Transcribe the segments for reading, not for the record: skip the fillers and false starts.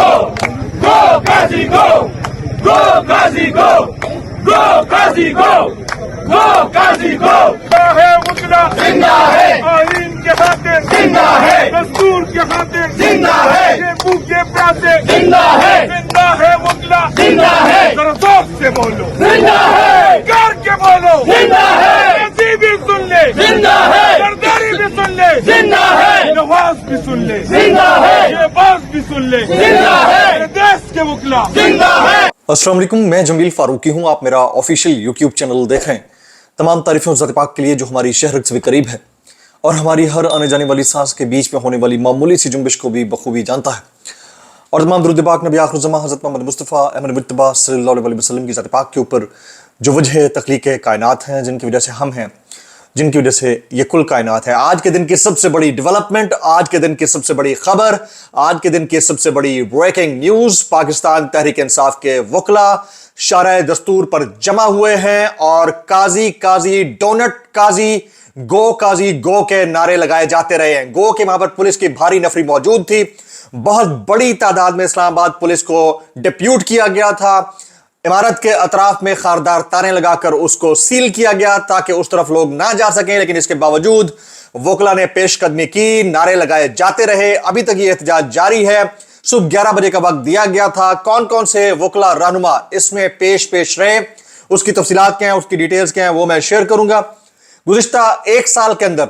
go! Go Qazi go! Go Qazi go! Go Qazi go! Go Qazi go! है मुकला जिंदा है! आईन के खातिर जिंदा है! दस्तूर के खातिर जिंदा है! ये भूखे प्यासे जिंदा है! जिंदा है मुकला जिंदा है! जरा जोर से बोलो जिंदा है! कर के बोलो जिंदा है! कैसी भी सुन ले जिंदा है! सरदारी भी सुन ले जिंदा है! नवाज भी सुन ले जिंदा है! ये बात भी सुन ले जिंदा है! मेरे देश के मुकला जिंदा है! अस्सलाम वालेकुम, मैं जमील फारूकी हूँ। आप मेरा ऑफिशियल यूट्यूब चैनल देख रहे हैं। तमाम तारीफें ज़ात पाक के लिए जो हमारी शहर से भी करीब है और हमारी हर आने जाने वाली सांस के बीच में होने वाली मामूली सी जुम्बिश को भी बखूबी जानता है। और तमाम दुरूद पाक नबी आखिर ज़मा हज़रत मोहम्मद मुस्तफ़ा अहमद मुज्तबा सल्लल्लाहु अलैहि वसल्लम की ज़ात पाक के ऊपर जो वजह तख्लीक कायनात हैं, जिनकी वजह से हम हैं, जिनकी वजह से ये कुल कायनात है। आज के दिन की सबसे बड़ी डेवलपमेंट, आज के दिन की सबसे बड़ी खबर, आज के दिन की सबसे बड़ी ब्रेकिंग न्यूज़, पाकिस्तान तहरीक इंसाफ के वकला शाराए दस्तूर पर जमा हुए हैं और काजी काजी डोनट काजी गो के नारे लगाए जाते रहे हैं। गो के वहां पर पुलिस की भारी नफरी मौजूद थी। बहुत बड़ी तादाद में इस्लामाबाद पुलिस को डिप्यूट किया गया था। इमारत के अतराफ में खारदार तारें लगाकर उसको सील किया गया ताकि उस तरफ लोग ना जा सकें, लेकिन इसके बावजूद वकला ने पेशकदमी की, नारे लगाए जाते रहे। अभी तक ये एहतजाज जारी है। सुबह 11 बजे का वक्त दिया गया था। कौन कौन से वकला रहनुमा इसमें पेश रहे, उसकी तफसीलात क्या हैं, उसकी डिटेल्स क्या हैं, वो मैं शेयर करूंगा। गुज़िश्ता एक साल के अंदर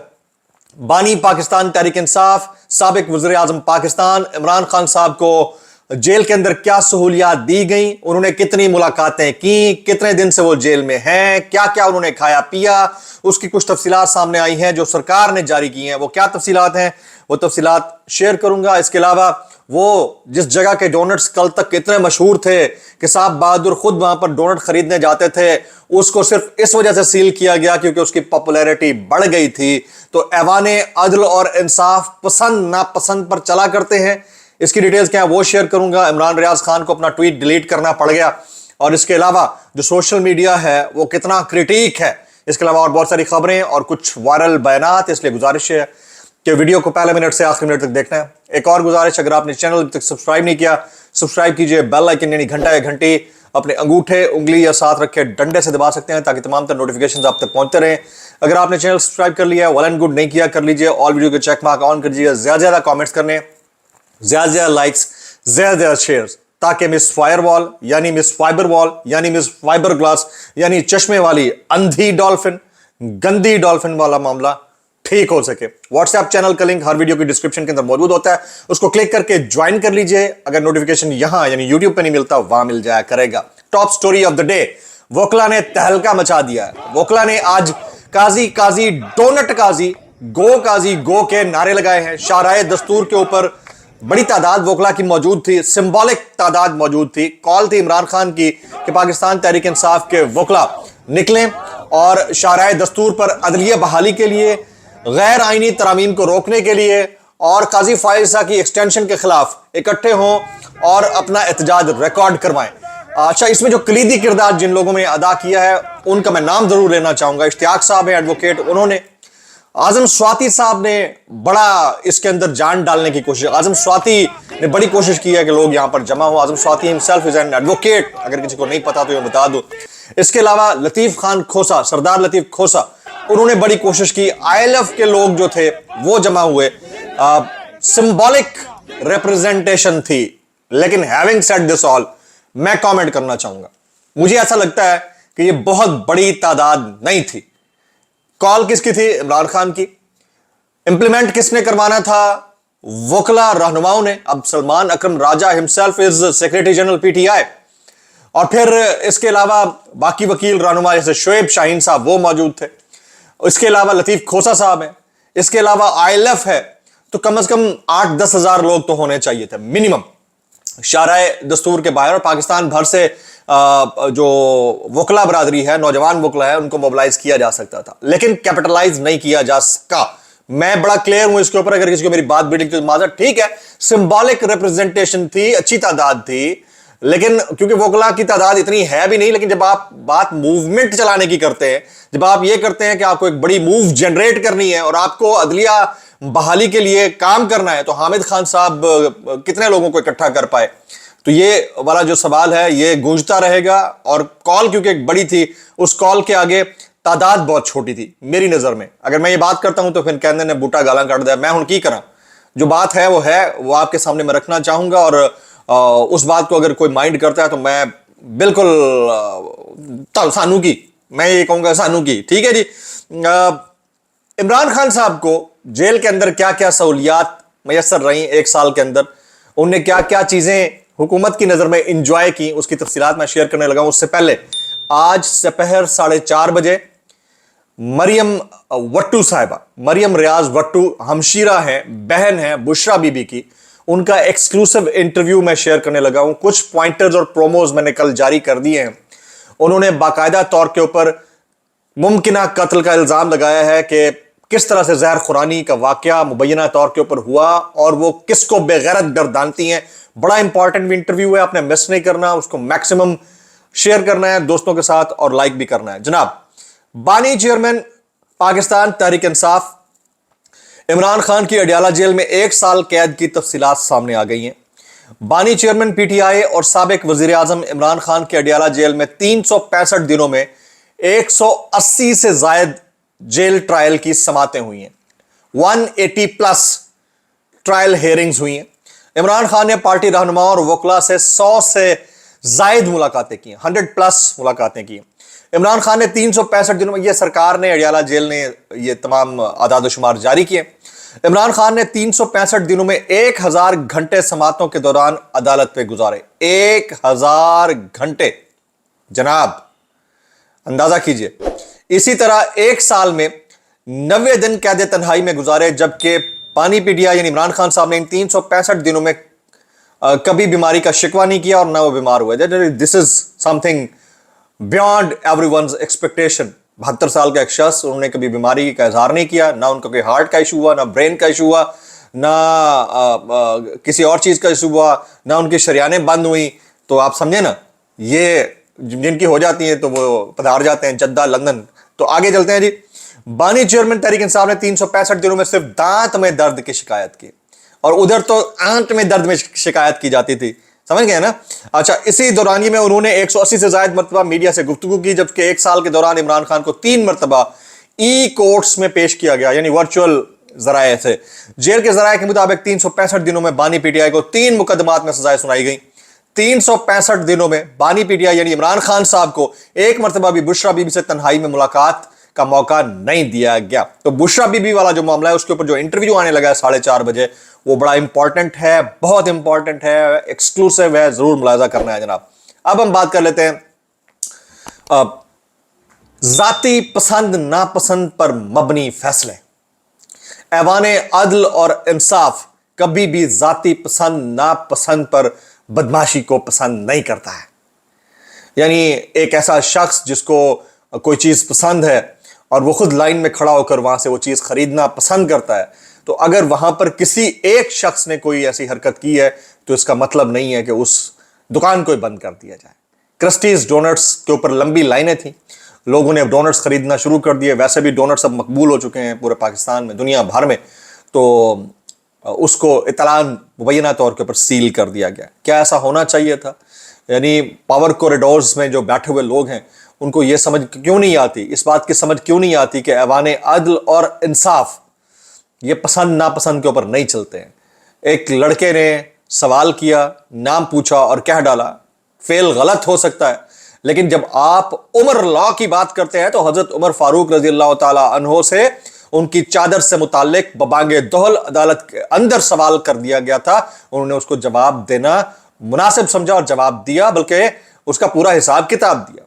बानी पाकिस्तान तहरीक इंसाफ, साबिक वज़ीर आज़म पाकिस्तान इमरान खान साहब को जेल के अंदर क्या सहूलियात दी गई, उन्होंने कितनी मुलाकातें की, कितने दिन से वो जेल में हैं, क्या क्या उन्होंने खाया पिया, उसकी कुछ तफसीलात सामने आई हैं जो सरकार ने जारी की हैं। वो क्या तफसीलात हैं, वो तफसीलात शेयर करूंगा। इसके अलावा वो जिस जगह के डोनट्स कल तक कितने मशहूर थे कि साहब बहादुर खुद वहां पर डोनट खरीदने जाते थे, उसको सिर्फ इस वजह से सील किया गया क्योंकि उसकी पॉपुलैरिटी बढ़ गई थी। तो ऐवाने अदल और इंसाफ पसंद नापसंद पर चला करते हैं। इसकी डिटेल्स क्या है वो शेयर करूंगा। इमरान रियाज खान को अपना ट्वीट डिलीट करना पड़ गया, और इसके अलावा जो सोशल मीडिया है वो कितना क्रिटिक है। इसके अलावा और बहुत सारी खबरें और कुछ वायरल बयानात, इसलिए गुजारिश है कि वीडियो को पहले मिनट से आखिरी मिनट तक देखना है। एक और गुजारिश, अगर आपने चैनल अभी तक सब्सक्राइब नहीं किया, सब्सक्राइब कीजिए। बेल आइकन यानी घंटा या घंटी अपने अंगूठे उंगली या साथ रखे डंडे से दबा सकते हैं ताकि तमाम तरह नोटिफिकेशंस आप तक पहुंचते रहें। अगर आपने चैनल सब्सक्राइब कर लिया है, वेल एंड गुड, नहीं किया कर लीजिए। ऑल वीडियो के चेक मार्क ऑन कर लीजिए। ज्यादा कॉमेंट्स करने, ज्यादा लाइक्स, ज्यादा शेयर्स, ताकि मिस फायरवॉल यानी मिस फाइबर वॉल यानी मिस फाइबर ग्लास यानी चश्मे वाली अंधी डॉल्फिन, गंदी डॉल्फिन वाला मामला ठीक हो सके। व्हाट्सएप चैनल का लिंक हर वीडियो की डिस्क्रिप्शन के अंदर मौजूद होता है, उसको क्लिक करके ज्वाइन कर लीजिए। अगर नोटिफिकेशन यहां यानी यूट्यूब पे नहीं मिलता, वहां मिल जाया करेगा। Top story of the day, वकला ने तहलका मचा दिया है। वकला ने आज काजी डोनट काजी गो के नारे लगाए हैं। शाराए दस्तूर के ऊपर बड़ी तादाद वकला की मौजूद थी, सिंबॉलिक तादाद मौजूद थी। कॉल थी इमरान खान की कि पाकिस्तान तहरीक इंसाफ के वकला निकलें और शाराए दस्तूर पर अदलिया बहाली के लिए, गैर आईनी तरामीम को रोकने के लिए और काजी फायजा की एक्सटेंशन के खिलाफ इकट्ठे हों और अपना एहतजाज रिकॉर्ड करवाएं। अच्छा, इसमें जो कलीदी किरदार जिन लोगों ने अदा किया है उनका मैं नाम जरूर लेना चाहूंगा। इश्तियाक साहब है एडवोकेट, उन्होंने। आजम स्वाति साहब ने बड़ा इसके अंदर जान डालने की कोशिश, आजम स्वाति ने बड़ी कोशिश की है कि लोग यहां पर जमा हो। Azam Swati himself is an advocate, अगर किसी को नहीं पता तो ये बता दो। इसके अलावा लतीफ खान खोसा, सरदार लतीफ खोसा, उन्होंने बड़ी कोशिश की। ILF के लोग जो थे वो जमा हुए। सिंबॉलिक रिप्रेजेंटेशन थी, लेकिन हैविंग सेड दिस ऑल, मैं कमेंट करना चाहूंगा, मुझे ऐसा लगता है कि ये बहुत बड़ी तादाद नहीं थी। कॉल किसकी थी? इमरान खान की। इंप्लीमेंट किसने करवाना था? वकला रहनुमाओं ने। अब Salman Akram Raja himself is secretary general PTI, और फिर इसके अलावा बाकी वकील रहनुमा जैसे शोएब शाहीन साहब वो मौजूद थे। इसके अलावा लतीफ खोसा साहब हैं, इसके अलावा ILF है। तो कम से कम 8-10 हजार लोग तो होने चाहिए थे मिनिमम शाराए दस्तूर के बाहर। और पाकिस्तान भर से जो वकला बरादरी है, नौजवान वकला है, उनको मोबिलाइज किया जा सकता था, लेकिन कैपिटलाइज नहीं किया जा सका। मैं बड़ा क्लियर हूं इसके ऊपर। अगर किसी को मेरी बात भी तो माजर, ठीक है, सिंबॉलिक रिप्रेजेंटेशन थी, अच्छी तादाद थी, लेकिन क्योंकि वकला की तादाद इतनी है भी नहीं। लेकिन जब आप बात मूवमेंट चलाने की करते हैं, जब आप ये करते हैं कि आपको एक बड़ी मूव जनरेट करनी है और आपको अदलिया बहाली के लिए काम करना है तो हामिद खान साहब कितने लोगों को इकट्ठा कर पाए। तो ये वाला जो सवाल है ये गूंजता रहेगा, और कॉल क्योंकि एक बड़ी थी, उस कॉल के आगे तादाद बहुत छोटी थी मेरी नजर में। अगर मैं ये बात करता हूं तो फिर कहने ने बूटा गाला काट दिया, मैं हूं की करा। जो बात है वो आपके सामने मैं रखना चाहूंगा, और उस बात को अगर कोई माइंड करता है तो मैं बिल्कुल सानू की, मैं ये कहूंगा सानू की, ठीक है जी। इमरान खान साहब को जेल के अंदर क्या क्या सहूलियात मैसर रही एक साल के अंदर, उनने क्या क्या चीजें हुकूमत की नजर में इंजॉय की, उसकी तफसीलात मैं शेयर करने लगा हूं। उससे पहले आज दोपहर 4:30 बजे मरियम वट्टू साहिबा, मरियम रियाज वट्टू हमशीरा हैं, बहन हैं बुशरा बीबी की, उनका एक्सक्लूसिव इंटरव्यू मैं शेयर करने लगा हूं। कुछ पॉइंटर्स और प्रोमोज मैंने कल जारी कर दिए हैं। उन्होंने बाकायदा तौर के ऊपर मुमकिना कत्ल का इल्जाम लगाया है कि किस तरह से जहर खुरानी का वाकया मुबैना तौर के ऊपर हुआ और वो किसको बेगैरत गर्दानती हैं। बड़ा इंपॉर्टेंट इंटरव्यू है, आपने मिस नहीं करना, उसको मैक्सिमम शेयर करना है दोस्तों के साथ और लाइक भी करना है। जनाब, बानी चेयरमैन पाकिस्तान तहरीक इंसाफ इमरान खान की अडियाला जेल में 1 साल कैद की तफसीलात सामने आ गई हैं। बानी चेयरमैन पीटीआई और साबिक वजीर आजम इमरान खान की अडियाला जेल में 365 दिनों में 180 से जायद जेल ट्रायल की समातें हुई हैं। 180 प्लस ट्रायल हेयरिंग्स हुई हैं। इमरान खान ने पार्टी रहनुमाओं और वकला से 100 से जायद मुलाकातें की, 100 प्लस मुलाकातें की। इमरान खान ने 365 दिनों में, यह सरकार ने, अडियाला जेल ने ये तमाम आदाद शुमार जारी किए। इमरान खान ने 365 दिनों में 1000 घंटे समातों के दौरान अदालत पे गुजारे। 1000 घंटे जनाब, अंदाजा कीजिए। इसी तरह 1 साल में 90 दिन कैद तन्हाई में गुजारे, जबकि पानी पीटिया यानी इमरान खान साहब ने इन 365 दिनों में कभी बीमारी का शिकवा नहीं किया और ना वो बीमार हुए। This is something beyond everyone's expectation. 72 साल का एक शख्स, उन्होंने कभी बीमारी का इजहार नहीं किया, ना उनका कोई हार्ट का इशू हुआ, ना ब्रेन का इशू हुआ, ना किसी और चीज का इशू हुआ, ना उनकी शरियानें बंद हुई। तो आप समझे ना, ये जिनकी हो जाती हैं तो वो पधार जाते हैं जद्दा लंदन। तो आगे चलते हैं जी। बानी चेयरमैन तहरीक इंसाफ ने 365 दिनों में सिर्फ दांत में दर्द की शिकायत की, और उधर तो आंत में दर्द में शिकायत की जाती थी, समझ गए ना। अच्छा, इसी दौरानिये में उन्होंने 180 से ज्यादा मरतबा मीडिया से गुफ्तगू की, जबकि 1 साल के दौरान इमरान खान को 3 मरतबा ई कोर्ट्स में पेश किया गया, यानी वर्चुअल जराये से। जेल के जराये के मुताबिक 365 दिनों में बानी पीटीआई को 3 मुकदमात में सजाएं सुनाई गई। 365 दिनों में बानी पीटीआई यानी इमरान खान साहब को 1 मरतबा भी बुशरा बीबी से तन्हाई में मुलाकात का मौका नहीं दिया गया। तो बुशरा बीबी वाला जो मामला है, उसके ऊपर जो इंटरव्यू आने लगा है 4:30 बजे, वो बड़ा इंपॉर्टेंट है, बहुत इंपॉर्टेंट है, एक्सक्लूसिव है, जरूर मुलाजा करना है जनाब। अब हम बात कर लेते हैं जाती पसंद नापसंद पर मबनी फैसले। ऐवाने अदल और इंसाफ कभी भी जाती पसंद नापसंद पर बदमाशी को पसंद नहीं करता है। यानी एक ऐसा शख्स जिसको कोई चीज पसंद है और वो खुद लाइन में खड़ा होकर वहां से वो चीज खरीदना पसंद करता है, तो अगर वहां पर किसी एक शख्स ने कोई ऐसी हरकत की है तो इसका मतलब नहीं है कि उस दुकान को बंद कर दिया जाए। क्रिस्टीज डोनट्स के ऊपर लंबी लाइनें थी, लोगों ने डोनट्स खरीदना शुरू कर दिए। वैसे भी डोनट्स अब मकबूल हो चुके हैं पूरे पाकिस्तान में, दुनिया भर में, तो उसको इतलान मुबैना तौर के ऊपर सील कर दिया गया। क्या ऐसा होना चाहिए था? यानी पावर कॉरिडोर्स में जो बैठे हुए लोग हैं उनको ये समझ क्यों नहीं आती, इस बात की समझ क्यों नहीं आती कि ऐवाने अदल और इंसाफ ये पसंद नापसंद के ऊपर नहीं चलते हैं। एक लड़के ने सवाल किया, नाम पूछा और कह डाला, फेल गलत हो सकता है, लेकिन जब आप उमर लॉ की बात करते हैं तो हजरत उमर फारूक रजी अल्लाह ताला अन्हो से उनकी चादर से मुताल्लिक बबांगे दोहल अदालत के अंदर सवाल कर दिया गया था। उन्होंने उसको जवाब देना मुनासिब समझा और जवाब दिया, बल्कि उसका पूरा हिसाब किताब दिया।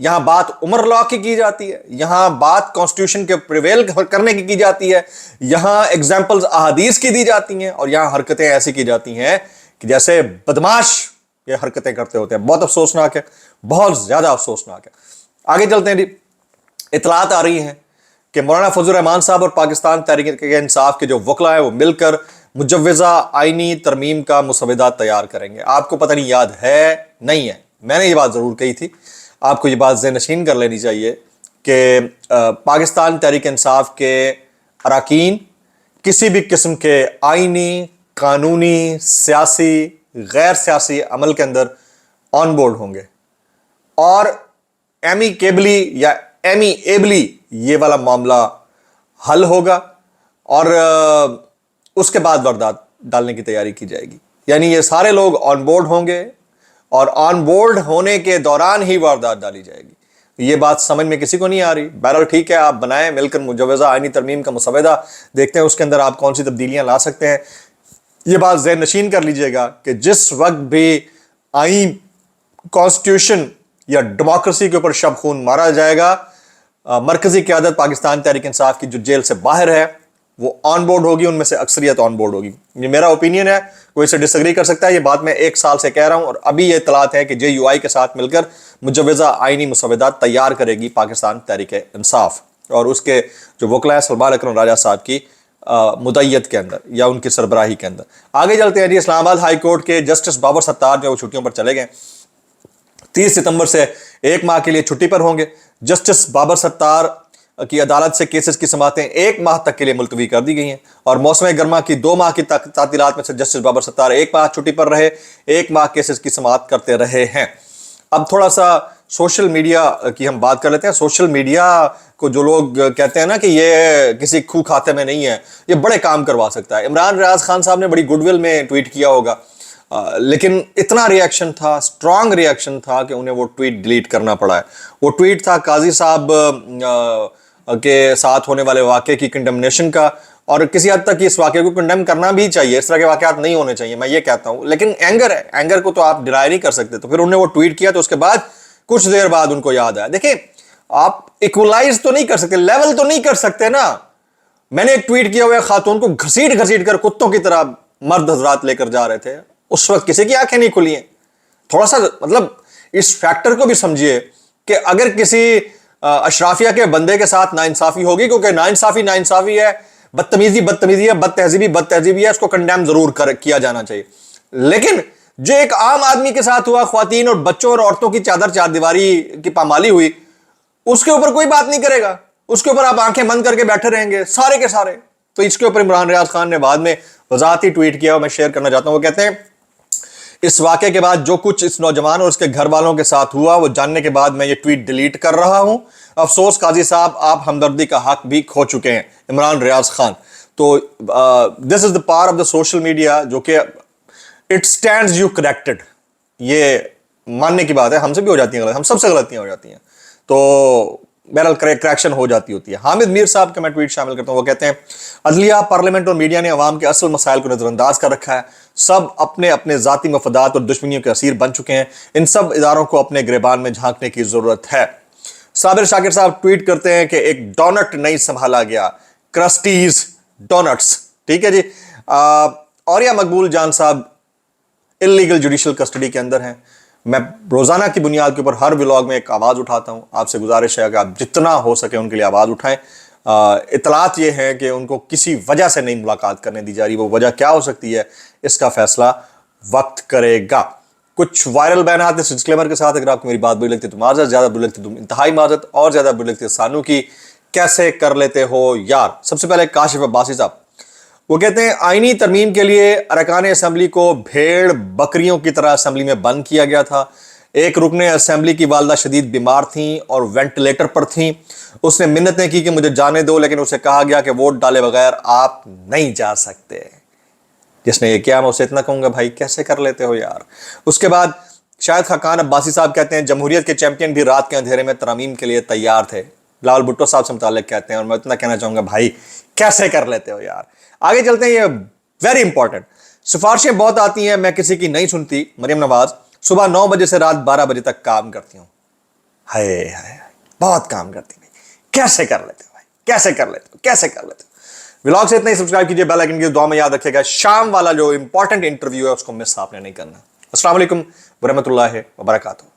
यहां बात उमर लॉ की जाती है, यहां बात कॉन्स्टिट्यूशन के प्रिवेल करने की जाती है, यहां एग्जाम्पल्स अहादीस की दी जाती हैं, और यहां हरकतें ऐसी की जाती हैं कि जैसे बदमाश ये हरकतें करते होते हैं। बहुत अफसोसनाक है, बहुत ज्यादा अफसोसनाक है। आगे चलते हैं जी। इतलात आ रही हैं कि मौलाना फजल रहमान साहब और पाकिस्तान तहरीक इंसाफ के जो वकला है वो मिलकर मुजव्वज़ा आईनी तरमीम का मुसवदा तैयार करेंगे। आपको पता नहीं याद है नहीं है, मैंने ये बात ज़रूर कही थी, आपको ये बात ज़हन-नशीन कर लेनी चाहिए कि पाकिस्तान तहरीक इंसाफ के अरकान किसी भी किस्म के आईनी, कानूनी, सियासी, गैर सियासी अमल के अंदर ऑन बोर्ड होंगे और एमिकेबली या एबली ये वाला मामला हल होगा और उसके बाद वारदात डालने की तैयारी की जाएगी। यानी ये सारे लोग ऑन बोर्ड होंगे और ऑन बोर्ड होने के दौरान ही वारदात डाली जाएगी। ये बात समझ में किसी को नहीं आ रही। बहरहाल ठीक है, आप बनाएं मिलकर मुजव्वज़ा आईनी तरमीम का मुसवदा, देखते हैं उसके अंदर आप कौन सी तब्दीलियां ला सकते हैं। ये बात ज़हन नशीन कर लीजिएगा कि जिस वक्त भी आईन, कॉन्स्टिट्यूशन या डेमोक्रेसी के ऊपर शब खून मारा जाएगा, मरकजी क़यादत पाकिस्तान तहरीक इंसाफ की जो जेल से बाहर है वो ऑन बोर्ड होगी, उनमें से अक्सरियत ऑन बोर्ड होगी। ये मेरा ओपिनियन है, कोई इसे डिसएग्री कर सकता है। ये बात मैं 1 साल से कह रहा हूं और अभी ये इतलात है कि JUI के साथ मिलकर मुजव्वज़ा आईनी मुसवदात तैयार करेगी पाकिस्तान तहरीक इंसाफ और उसके जो वकला सलमान अकरम राजा साहब की मुदय्यत के अंदर या उनकी सरबराही के अंदर। आगे चलते हैं जी। इस्लामाबाद हाई कोर्ट के जस्टिस बाबर सत्तार जो छुट्टियों पर चले गए, 30 सितंबर से 1 माह के लिए छुट्टी पर होंगे। जस्टिस बाबर सत्तार की अदालत से केसेस की समातें 1 माह तक के लिए मुलतवी कर दी गई हैं और मौसम गर्मा की 2 माह की तातीलात में से जस्टिस बाबर सत्तार 1 माह छुट्टी पर रहे, 1 माह केसेस की समात करते रहे हैं। अब थोड़ा सा सोशल मीडिया की हम बात कर लेते हैं। सोशल मीडिया को जो लोग कहते हैं ना कि ये किसी खूह खाते में नहीं है, ये बड़े काम करवा सकता है। इमरान रियाज खान साहब ने बड़ी गुडविल में ट्वीट किया होगा, लेकिन इतना रिएक्शन था, स्ट्रांग रिएक्शन था कि उन्हें वो ट्वीट डिलीट करना पड़ा है। वो ट्वीट था काजी साहब के साथ होने वाले वाक़े की कंडेमनेशन का और किसी हद तक इस वाक़े को कंडेम करना भी चाहिए। इस तरह के वाक़यात नहीं होने चाहिए, मैं ये कहता हूँ, लेकिन एंगर है, एंगर को तो आप डिनाई नहीं कर सकते। तो फिर उन्होंने वो ट्वीट किया तो उसके बाद कुछ देर बाद उनको याद आया। देखिए, आप इक्वलाइज तो नहीं कर सकते, लेवल तो नहीं कर सकते ना। मैंने एक ट्वीट किया हुआ खातून को घसीट घसीट कर कुत्तों की तरह मर्द हजरात लेकर जा रहे थे, उस वक्त किसी की आंखें नहीं खुली हैं। थोड़ा सा मतलब इस फैक्टर को भी समझिए कि अगर किसी अशराफिया के बंदे के साथ नाइंसाफी होगी, क्योंकि नाइंसाफी है, बदतमीजी है, बदतहजीबी है, इसको कंडेम जरूर किया जाना चाहिए। लेकिन जो एक आम आदमी के साथ हुआ, ख्वातीन और बच्चों और औरतों की चार दीवारी की पामाली हुई, उसके ऊपर कोई बात नहीं करेगा, उसके ऊपर आप आंखें बंद करके बैठे रहेंगे सारे के सारे। तो इसके ऊपर इमरान रियाज खान ने बाद में वजाहती ट्वीट किया और मैं शेयर करना चाहता हूं। वो कहते हैं, इस वाक़े के बाद जो कुछ इस नौजवान और उसके घर वालों के साथ हुआ वो जानने के बाद मैं ये ट्वीट डिलीट कर रहा हूं। अफसोस काजी साहब, आप हमदर्दी का हक भी खो चुके हैं। इमरान रियाज खान। तो this is the power of the social media, जो कि इट स्टैंड्स यू करेक्टेड। ये मानने की बात है, हमसे भी हो जाती है, हम सबसे गलतियां हो जाती हैं, तो बहरहाल करेक्शन हो जाती होती है। हामिद मीर साहब का मैं ट्वीट शामिल करता हूं। वो कहते हैं, अदलिया, पार्लियामेंट और मीडिया ने अवाम के असल मसाइल को नजरअंदाज कर रखा है। सब अपने अपने जाती मफदात और दुश्मनियों के असीर बन चुके हैं। इन सब इदारों को अपने गिरबान में झांकने की जरूरत है। साबिर शाकिर साहब ट्वीट करते हैं कि एक डोनट नहीं संभाला गया, क्रस्टीज डोनट्स। ठीक है जी। औरिया मकबूल जान साहब इलीगल जुडिशल कस्टडी के अंदर हैं। मैं रोजाना की बुनियाद के ऊपर हर व्लॉग में एक आवाज़ उठाता हूं। आपसे गुजारिश है कि आप जितना हो सके उनके लिए आवाज़ उठाएं। इतलात ये है कि उनको किसी वजह से नहीं मुलाकात करने दी जा रही। वो वजह क्या हो सकती है, इसका फैसला वक्त करेगा। कुछ वायरल बयानात इस डिस्क्लेमर के साथ, अगर आपको मेरी बात बुरी लगती है तो माजरत, ज़्यादा बुरी लगती है तो इंतहाई माजरत, और ज़्यादा बुरी लगती है सानू की। कैसे कर लेते हो यार। सबसे पहले काशिफ अब्बासी साहब, वो कहते हैं, आईनी तरमीम के लिए अरकान असेंबली को भेड़ बकरियों की तरह असेंबली में बंद किया गया था। एक रुकने असेंबली की वालदा शदीद बीमार थीं और वेंटिलेटर पर थीं। उसने मिन्नतें की कि मुझे जाने दो, लेकिन उसे कहा गया कि वोट डाले बगैर आप नहीं जा सकते। जिसने ये किया, मैं उसे इतना कहूंगा, भाई कैसे कर लेते हो यार। उसके बाद शायद खाकान अब्बासी साहब कहते हैं, जमहूरियत के चैंपियन भी रात के अंधेरे में तरमीम के लिए तैयार थे। बिलावल भुट्टो साहब से मुताल्लिक कहते हैं, और मैं इतना कहना चाहूंगा, भाई कैसे कर लेते हो यार। आगे चलते हैं, ये वेरी इंपॉर्टेंट। सिफारिशें बहुत आती हैं, मैं किसी की नहीं सुनती। मरियम नवाज सुबह 9 बजे से रात 12 बजे तक काम करती हूँ। हाय हाय, बहुत काम करती भाई, कैसे कर लेते हो भाई, कैसे कर लेते हो, कैसे कर लेते हो। व्लॉग से इतना ही। सब्सक्राइब कीजिए, बेल आइकन की दुआ में याद रखिएगा। शाम वाला जो इंपॉर्टेंट इंटरव्यू है उसको मिस आपने नहीं करना। अस्सलाम वालेकुम व रहमतुल्लाहि व बरकातहू।